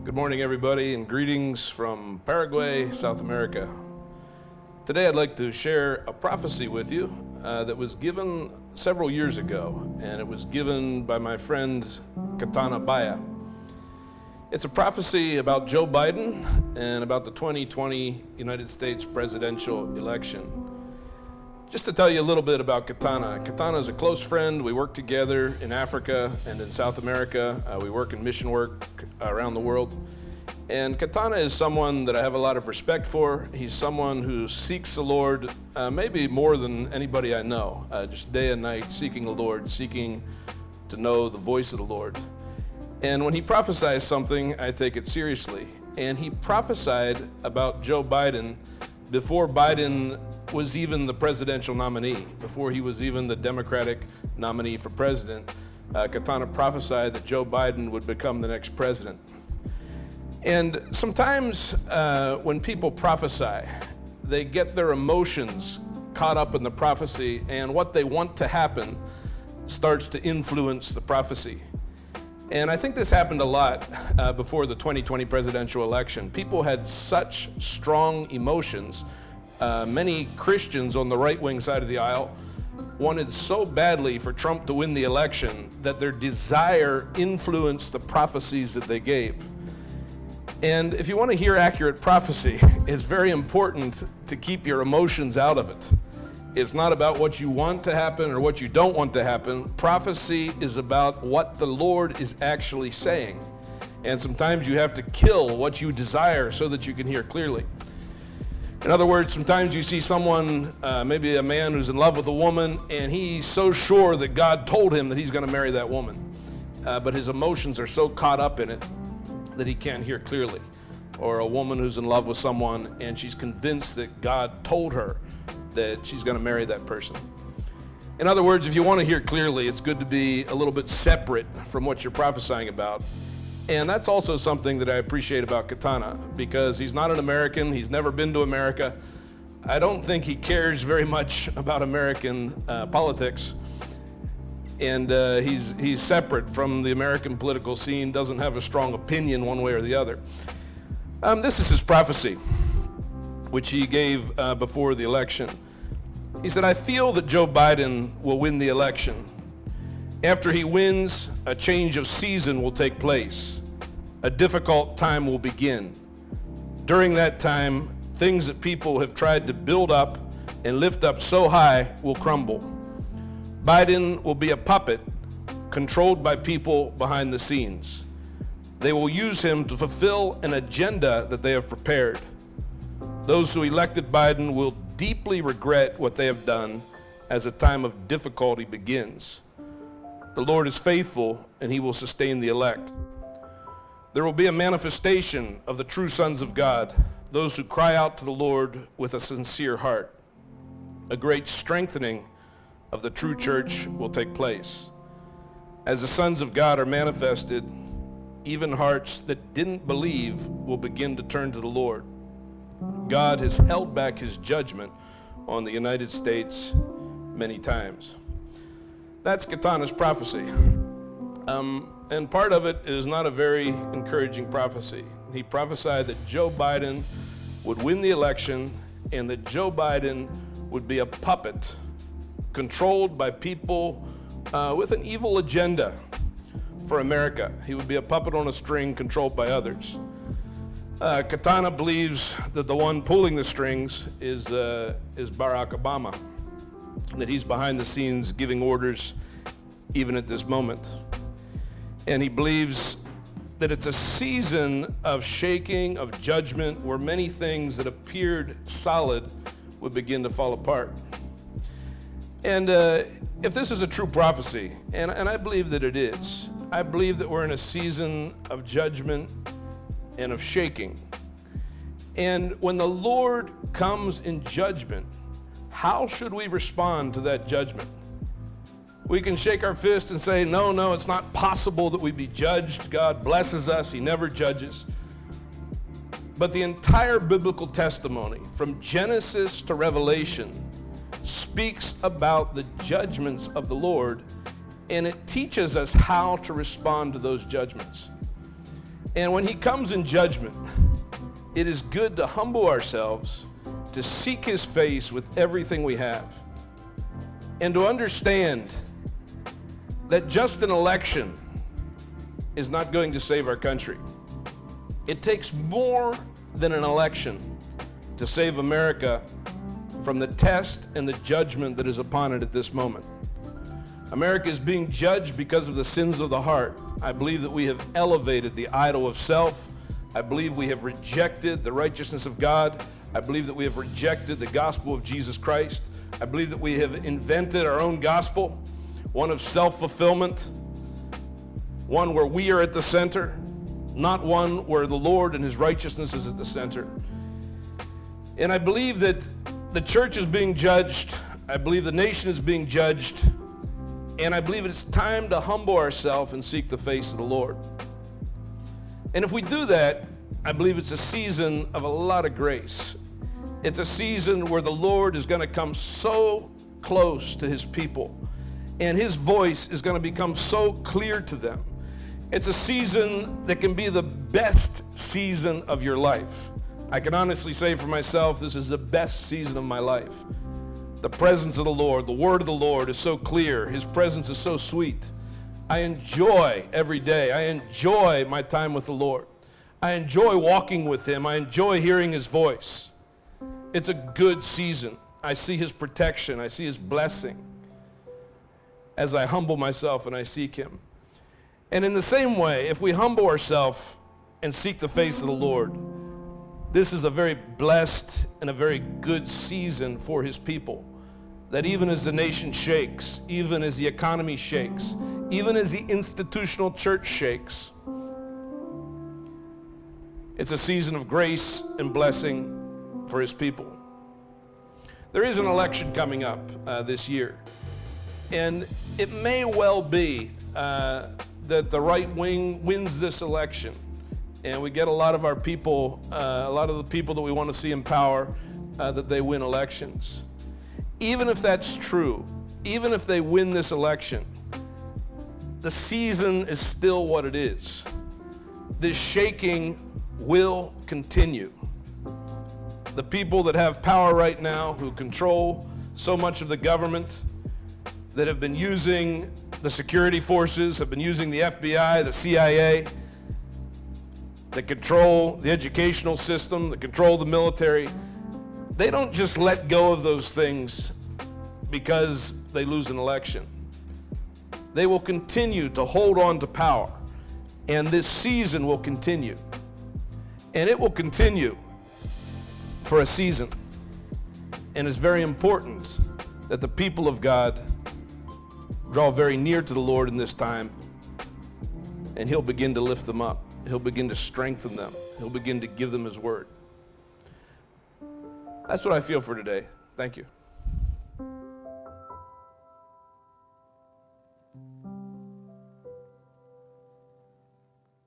Good morning, everybody, and greetings from Paraguay, South America. Today I'd like to share a prophecy with you that was given several years ago, and it was given by my friend Katana Baya. It's a prophecy about Joe Biden and about the 2020 United States presidential election. Just to tell you a little bit about Katana. Katana is a close friend. We work together in Africa and in South America. We work in mission work around the world. And Katana is someone that I have a lot of respect for. He's someone who seeks the Lord maybe more than anybody I know, just day and night seeking the Lord, seeking to know the voice of the Lord. And when he prophesies something, I take it seriously. And he prophesied about Joe Biden before Biden was even the presidential nominee, before he was even the Democratic nominee for president. Katana prophesied that Joe Biden would become the next president. And sometimes when people prophesy, they get their emotions caught up in the prophecy, and what they want to happen starts to influence the prophecy. And I think this happened a lot before the 2020 presidential election. People had such strong emotions. Many Christians on the right-wing side of the aisle wanted so badly for Trump to win the election that their desire influenced the prophecies that they gave. And if you want to hear accurate prophecy, it's very important to keep your emotions out of it. It's not about what you want to happen or what you don't want to happen. Prophecy is about what the Lord is actually saying. And sometimes you have to kill what you desire so that you can hear clearly. In other words, sometimes you see someone, maybe a man who's in love with a woman, and he's so sure that God told him that he's going to marry that woman. But his emotions are so caught up in it that he can't hear clearly. Or a woman who's in love with someone, and she's convinced that God told her that she's going to marry that person. In other words, if you want to hear clearly, it's good to be a little bit separate from what you're prophesying about. And that's also something that I appreciate about Katana, because he's not an American, he's never been to America. I don't think he cares very much about American politics. And he's separate from the American political scene, doesn't have a strong opinion one way or the other. This is his prophecy, which he gave before the election. He said, "I feel that Joe Biden will win the election. After he wins, a change of season will take place. A difficult time will begin. During that time, things that people have tried to build up and lift up so high will crumble. Biden will be a puppet controlled by people behind the scenes. They will use him to fulfill an agenda that they have prepared. Those who elected Biden will deeply regret what they have done as a time of difficulty begins. The Lord is faithful, and he will sustain the elect. There will be a manifestation of the true sons of God, those who cry out to the Lord with a sincere heart. A great strengthening of the true church will take place. As the sons of God are manifested, even hearts that didn't believe will begin to turn to the Lord. God has held back his judgment on the United States many times." That's Katana's prophecy. And part of it is not a very encouraging prophecy. He prophesied that Joe Biden would win the election and that Joe Biden would be a puppet controlled by people with an evil agenda for America. He would be a puppet on a string controlled by others. Katana believes that the one pulling the strings is Barack Obama, that he's behind the scenes giving orders even at this moment. And he believes that it's a season of shaking, of judgment, where many things that appeared solid would begin to fall apart. And if this is a true prophecy, and I believe that it is, I believe that we're in a season of judgment and of shaking. And when the Lord comes in judgment, how should we respond to that judgment? We can shake our fist and say, no, it's not possible that we be judged. God blesses us, he never judges. But the entire biblical testimony, from Genesis to Revelation, speaks about the judgments of the Lord, and it teaches us how to respond to those judgments. And when he comes in judgment, it is good to humble ourselves, to seek his face with everything we have, and to understand that just an election is not going to save our country. It takes more than an election to save America from the test and the judgment that is upon it at this moment. America is being judged because of the sins of the heart. I believe that we have elevated the idol of self. I believe we have rejected the righteousness of God. I believe that we have rejected the gospel of Jesus Christ. I believe that we have invented our own gospel, one of self-fulfillment, one where we are at the center, not one where the Lord and his righteousness is at the center. And I believe that the church is being judged. I believe the nation is being judged. And I believe it's time to humble ourselves and seek the face of the Lord. And if we do that, I believe it's a season of a lot of grace. It's a season where the Lord is going to come so close to his people, and his voice is going to become so clear to them. It's a season that can be the best season of your life. I can honestly say for myself, this is the best season of my life. The presence of the Lord, the word of the Lord is so clear. His presence is so sweet. I enjoy every day. I enjoy my time with the Lord. I enjoy walking with him. I enjoy hearing his voice. It's a good season. I see his protection. I see his blessing as I humble myself and I seek him. And in the same way, if we humble ourselves and seek the face of the Lord, this is a very blessed and a very good season for his people. That even as the nation shakes, even as the economy shakes, even as the institutional church shakes, it's a season of grace and blessing for his people. There is an election coming up this year, and it may well be that the right wing wins this election, and we get a lot of our people, a lot of the people that we want to see in power, that they win elections. Even if that's true, even if they win this election, the season is still what it is. This shaking will continue. The people that have power right now, who control so much of the government, that have been using the security forces, have been using the FBI, the CIA, that control the educational system, that control the military, they don't just let go of those things because they lose an election. They will continue to hold on to power, and this season will continue. And it will continue for a season. And it's very important that the people of God draw very near to the Lord in this time, and he'll begin to lift them up. He'll begin to strengthen them. He'll begin to give them his word. That's what I feel for today. Thank you.